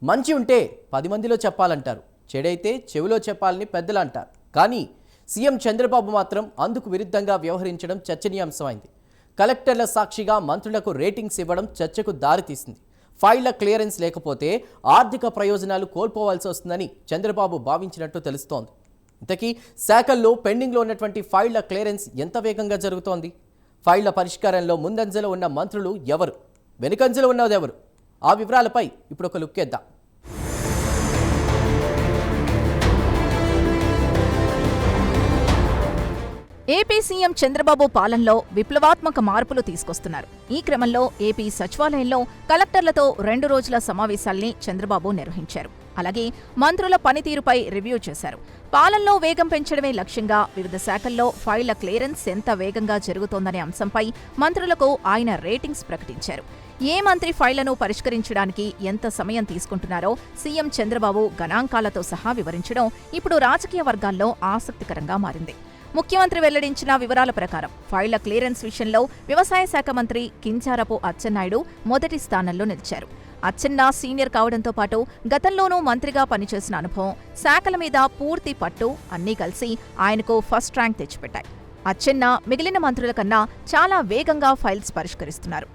మంచి ఉంటే 10 మందిలో చెప్పాలంటారు, చెడైతే చెవిలో చెప్పాలని పెద్దలు అంటారు. కానీ సీఎం చంద్రబాబు మాత్రం అందుకు విరుద్ధంగా వ్యవహరించడం చర్చనీయాంశమైంది. కలెక్టర్ల సాక్షిగా మంత్రులకు రేటింగ్స్ ఇవ్వడం చర్చకు దారితీసింది. ఫైళ్ల క్లియరెన్స్ లేకపోతే ఆర్థిక ప్రయోజనాలు కోల్పోవాల్సి వస్తుందని చంద్రబాబు భావించినట్టు తెలుస్తోంది. ఇంతకీ శాఖల్లో పెండింగ్లో ఉన్నటువంటి ఫైళ్ల క్లియరెన్స్ ఎంత వేగంగా జరుగుతోంది? ఫైళ్ల పరిష్కారంలో ముందంజలో ఉన్న మంత్రులు ఎవరు, వెనుకంజలో ఉన్నది ఎవరు? ఆ వివరాలపై ఇప్పుడు ఒక లుక్ వేద్దాం. ఏపీ సీఎం చంద్రబాబు పాలనలో విప్లవాత్మక మార్పులు తీసుకొస్తున్నారు. ఈ క్రమంలో ఏపీ సచివాలయంలో కలెక్టర్లతో 2 రోజుల సమావేశాల్ని చంద్రబాబు నిర్వహించారు. అలాగే మంత్రుల పనితీరుపై రివ్యూ చేశారు. పాలనలో వేగం పెంచడమే లక్ష్యంగా వివిధ శాఖల్లో ఫైళ్ల క్లియరెన్స్ ఎంత వేగంగా జరుగుతోందనే అంశంపై మంత్రులకు ఆయన రేటింగ్స్ ప్రకటించారు. ఏ మంత్రి ఫైళ్లను పరిష్కరించడానికి ఎంత సమయం తీసుకుంటున్నారో సీఎం చంద్రబాబు గణాంకాలతో సహా వివరించడం ఇప్పుడు రాజకీయ వర్గాల్లో ఆసక్తికరంగా మారింది. ముఖ్యమంత్రి వెల్లడించిన వివరాల ప్రకారం ఫైళ్ల క్లియరెన్స్ విషయంలో వ్యవసాయ శాఖ మంత్రి కింజారపు అచ్చెన్నాయుడు మొదటి స్థానంలో నిలిచారు. అచ్చెన్నా సీనియర్ కావడంతో పాటు గతంలోనూ మంత్రిగా పనిచేసిన అనుభవం, శాఖల మీద పూర్తి పట్టు అన్నీ కలిసి ఆయనకు ఫస్ట్ ర్యాంక్ తెచ్చిపెట్టాయి. అచ్చెన్నా మిగిలిన మంత్రుల కన్నా చాలా వేగంగా ఫైల్స్ పరిష్కరిస్తున్నారు.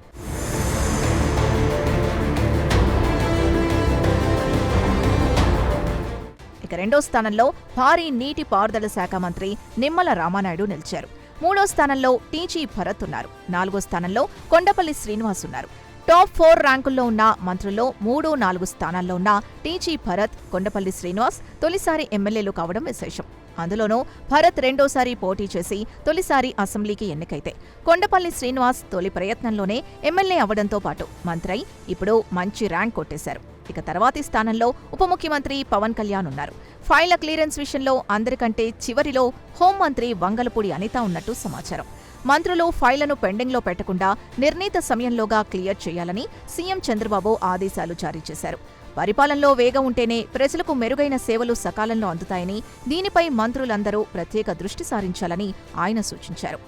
ఇక రెండో స్థానంలో భారీ నీటి పారుదల శాఖ మంత్రి నిమ్మల రామానాయుడు నిలిచారు. మూడో స్థానంలో టీజీ భరత్ ఉన్నారు. 4గో స్థానంలో కొండపల్లి శ్రీనివాస్ ఉన్నారు. టాప్ 4 ర్యాంకుల్లో ఉన్న మంత్రుల్లో 3, 4 స్థానాల్లో ఉన్న టీజీ భరత్, కొండపల్లి శ్రీనివాస్ తొలిసారి ఎమ్మెల్యేలు కావడం విశేషం. అందులోనూ భరత్ రెండోసారి పోటీ చేసి తొలిసారి అసెంబ్లీకి ఎన్నికైతే, కొండపల్లి శ్రీనివాస్ తొలి ప్రయత్నంలోనే ఎమ్మెల్యే అవడంతో పాటు మంత్రై ఇప్పుడు మంచి ర్యాంక్ కొట్టేశారు. ఇక తర్వాతి స్థానంలో ఉప ముఖ్యమంత్రి పవన్ కళ్యాణ్ ఉన్నారు. ఫైళ్ల క్లియరెన్స్ విషయంలో అందరికంటే చివరిలో హోంమంత్రి వంగలపూడి అనిత ఉన్నట్టు సమాచారం. మంత్రులు ఫైళ్లను పెండింగ్లో పెట్టకుండా నిర్ణీత సమయంలోగా క్లియర్ చేయాలని సీఎం చంద్రబాబు ఆదేశాలు జారీ చేశారు. పరిపాలనలో వేగం ఉంటేనే ప్రజలకు మెరుగైన సేవలు సకాలంలో అందుతాయని, దీనిపై మంత్రులందరూ ప్రత్యేక దృష్టి సారించాలని ఆయన సూచించారు.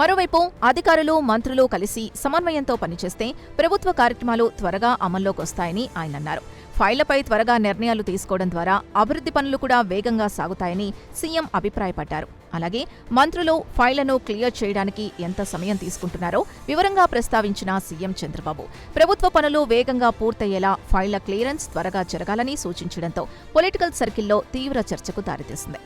మరోవైపు అధికారులు, మంత్రులు కలిసి సమన్వయంతో పనిచేస్తే ప్రభుత్వ కార్యక్రమాలు త్వరగా అమల్లోకొస్తాయని ఆయన అన్నారు. ఫైళ్లపై త్వరగా నిర్ణయాలు తీసుకోవడం ద్వారా అభివృద్ధి పనులు కూడా వేగంగా సాగుతాయని సీఎం అభిప్రాయపడ్డారు. అలాగే మంత్రులు ఫైళ్లను క్లియర్ చేయడానికి ఎంత సమయం తీసుకుంటున్నారో వివరంగా ప్రస్తావించిన సీఎం చంద్రబాబు ప్రభుత్వ పనులు వేగంగా పూర్తయ్యేలా ఫైళ్ల క్లియరెన్స్ త్వరగా జరగాలని సూచించడంతో పొలిటికల్ సర్కిల్లో తీవ్ర చర్చకు దారితీసింది.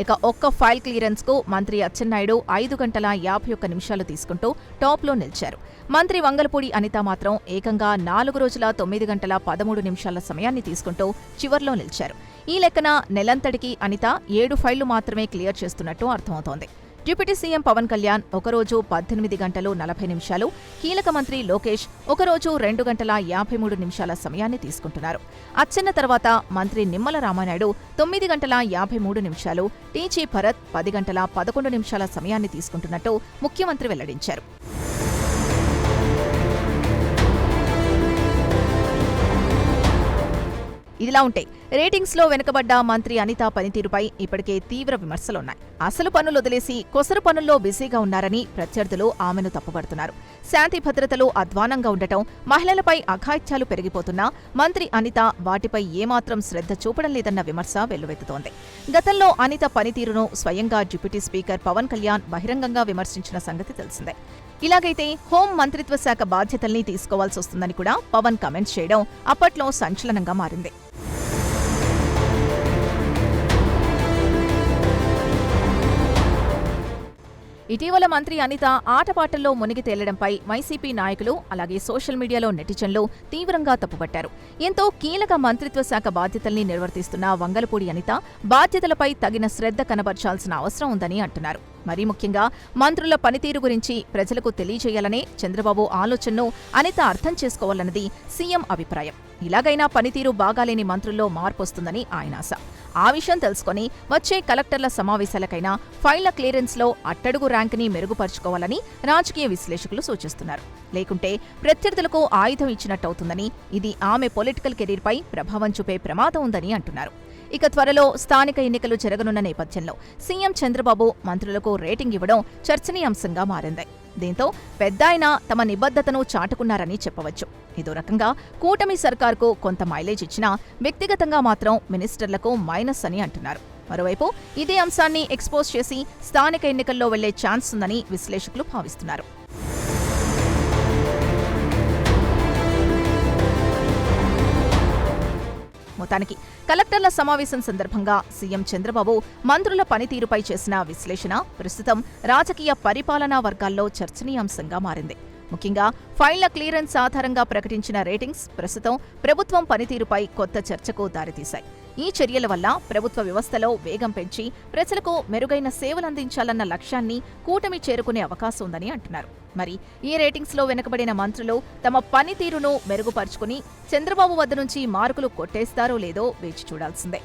ఇక ఒక్క ఫైల్ క్లియరెన్స్ కు మంత్రి అచ్చెన్నాయుడు 5 గంటల 51 నిమిషాలు తీసుకుంటూ టాప్లో నిలిచారు. మంత్రి వంగలపూడి అనిత మాత్రం ఏకంగా 4 రోజుల 9 గంటల 13 నిమిషాల సమయాన్ని తీసుకుంటూ చివర్లో నిలిచారు. ఈ లెక్కన నెలంతటికీ అనిత 7 ఫైళ్లు మాత్రమే క్లియర్ చేస్తున్నట్టు అర్థమవుతోంది. డిప్యూటీ సీఎం పవన్ కళ్యాణ్ ఒకరోజు 18 గంటలు 40 నిమిషాలు, కీలక మంత్రి లోకేష్ ఒకరోజు 2 గంటల 53 నిమిషాల సమయాన్ని తీసుకుంటున్నారు. అచ్చెన్న తర్వాత మంత్రి నిమ్మల రామానాయుడు 9 గంటల 53 నిమిషాలు, టీజీ భరత్ 10 గంటల 11 నిమిషాల సమయాన్ని తీసుకుంటున్నట్టు ముఖ్యమంత్రి వెల్లడించారు. ఇదిలా ఉంటే రేటింగ్స్లో వెనుకబడ్డ మంత్రి అనిత పనితీరుపై ఇప్పటికే తీవ్ర విమర్శలున్నాయి. అసలు పనులు వదిలేసి కొసరు పనుల్లో బిజీగా ఉన్నారని ప్రత్యర్థులు ఆమెను తప్పుపడుతున్నారు. శాంతి భద్రతలు అధ్వానంగా ఉండటం, మహిళలపై అఘాయిత్యాలు పెరిగిపోతున్నా మంత్రి అనిత వాటిపై ఏమాత్రం శ్రద్ధ చూపడం లేదన్న విమర్శ వెల్లువెత్తుతోంది. గతంలో అనిత పనితీరును స్వయంగా డిప్యూటీ స్పీకర్ పవన్ కళ్యాణ్ బహిరంగంగా విమర్శించిన సంగతి తెలిసిందే. ఇలాగైతే హోం మంత్రిత్వ శాఖ బాధ్యతల్ని తీసుకోవాల్సి వస్తుందని కూడా పవన్ కామెంట్స్ చేయడం అప్పట్లో సంచలనంగా మారింది. ఇటీవల మంత్రి అనిత ఆటపాటల్లో మునిగి తేలడంపై వైసీపీ నాయకులు, అలాగే సోషల్ మీడియాలో నెటిజన్లు తీవ్రంగా తప్పుపట్టారు. ఎంతో కీలక మంత్రిత్వ శాఖ బాధ్యతల్ని నిర్వర్తిస్తున్న వంగలపూడి అనిత బాధ్యతలపై తగిన శ్రద్ధ కనబర్చాల్సిన అవసరం ఉందని అంటున్నారు. మరీ ముఖ్యంగా మంత్రుల పనితీరు గురించి ప్రజలకు తెలియజేయాలనే చంద్రబాబు ఆలోచనను అనిత అర్థం చేసుకోవాలన్నది సీఎం అభిప్రాయం. ఇలాగైనా పనితీరు బాగాలేని మంత్రుల్లో మార్పొస్తుందని ఆయన ఆశ. ఆ విషయం తెలుసుకుని వచ్చే కలెక్టర్ల సమావేశాలకైనా ఫైళ్ల క్లియరెన్స్లో అట్టడుగు ర్యాంక్ని మెరుగుపరుచుకోవాలని రాజకీయ విశ్లేషకులు సూచిస్తున్నారు. లేకుంటే ప్రత్యర్థులకు ఆయుధం ఇచ్చినట్టవుతుందని, ఇది ఆమె పొలిటికల్ కెరీర్పై ప్రభావం చూపే ప్రమాదం ఉందని అంటున్నారు. ఇక త్వరలో స్థానిక ఎన్నికలు జరగనున్న నేపథ్యంలో సీఎం చంద్రబాబు మంత్రులకు రేటింగ్ ఇవ్వడం చర్చనీయాంశంగా మారింది. దీంతో పెద్దాయన తమ నిబద్ధతను చాటుకున్నారని చెప్పవచ్చు. ఇదో రకంగా కూటమి సర్కార్కు కొంత మైలేజ్ ఇచ్చినా వ్యక్తిగతంగా మాత్రం మినిస్టర్లకు మైనస్ అని అంటున్నారు. మరోవైపు ఇదే అంశాన్ని ఎక్స్పోజ్ చేసి స్థానిక ఎన్నికల్లో వెళ్లే ఛాన్స్ ఉందని విశ్లేషకులు భావిస్తున్నారు. మొత్తానికి కలెక్టర్ల సమావేశం సందర్భంగా సీఎం చంద్రబాబు మంత్రుల పనితీరుపై చేసిన విశ్లేషణ ప్రస్తుతం రాజకీయ పరిపాలనా వర్గాల్లో చర్చనీయాంశంగా మారింది. ముఖ్యంగా ఫైళ్ల క్లియరెన్స్ ఆధారంగా ప్రకటించిన రేటింగ్స్ ప్రస్తుతం ప్రభుత్వం పనితీరుపై కొత్త చర్చకు దారితీశాయి. ఈ చర్యల వల్ల ప్రభుత్వ వ్యవస్థలో వేగం పెంచి ప్రజలకు మెరుగైన సేవలందించాలన్న లక్ష్యాన్ని కూటమి చేరుకునే అవకాశం ఉందని అంటున్నారు. మరి ఈ రేటింగ్స్లో వెనుకబడిన మంత్రులు తమ పనితీరును మెరుగుపరుచుకుని చంద్రబాబు వద్ద నుంచి మార్కులు కొట్టేస్తారో లేదో వేచి చూడాల్సిందే.